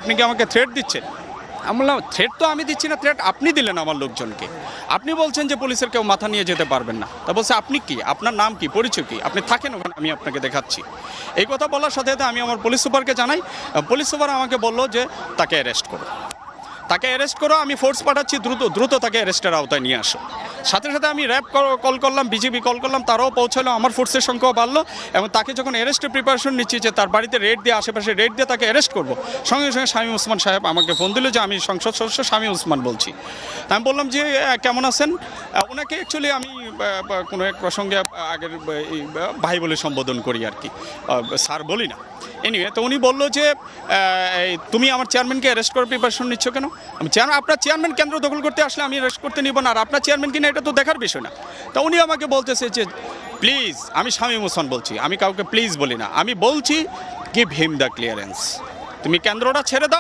আপনি কি আমাকে থ্রেট দিচ্ছেন? আমি বললাম থ্রেট তো আমি দিচ্ছি না, থ্রেট আপনি দিলেন আমার লোকজনকে। আপনি বলছেন যে পুলিশের কেউ মাথা নিয়ে যেতে পারবেন না। তা বলছে আপনি কি, আপনার নাম কি, পরিচয় কি, আপনি থাকেন ওখানে, আমি আপনাকে দেখাচ্ছি। এই কথা বলার সাথে সাথে আমি আমার পুলিশ সুপারকে জানাই। পুলিশ সুপার আমাকে বললো যে তাকে অ্যারেস্ট করো, তাকে অ্যারেস্ট করো, আমি ফোর্স পাঠাচ্ছি, দ্রুত তাকে অ্যারেস্টের আওতায় নিয়ে আসো। সাথে সাথে আমি র্যাব কল করলাম, বিজিবি কল করলাম, তারাও পৌঁছালো, আমার ফোর্সের সংখ্যাও বাড়লো। এবং তাকে যখন অ্যারেস্টের প্রিপারেশন নিচ্ছি যে তার বাড়িতে রেড দিয়ে, আশেপাশে রেড দিয়ে তাকে অ্যারেস্ট করবো, সঙ্গে সঙ্গে শামীম ওসমান সাহেব আমাকে ফোন দিল যে আমি সংসদ সদস্য শামীম ওসমান বলছি। আমি বললাম যে কেমন আছেন? ওনাকে অ্যাকচুয়ালি আমি কোনো এক প্রসঙ্গে আগের ভাই বলে সম্বোধন করি আর কি, স্যার বলি না। এনিওয়ে, তো উনি বললো যে তুমি আমার চেয়ারম্যানকে অ্যারেস্ট করার প্রিপারেশন নিচ্ছ কেন? আমি আপনার চেয়ারম্যান কেন্দ্র দখল করতে আসলে আমি অ্যারেস্ট করতে নিব না, আর আপনার চেয়ারম্যান কিনা এটা তো দেখার বিষয় না। তা উনি আমাকে বলতেছে যে প্লিজ, আমি শামীম ওসমান বলছি, আমি কাউকে প্লিজ বলি না, আমি বলছি গিভ হিম দ্য ক্লিয়ারেন্স, তুমি কেন্দ্রটা ছেড়ে দাও,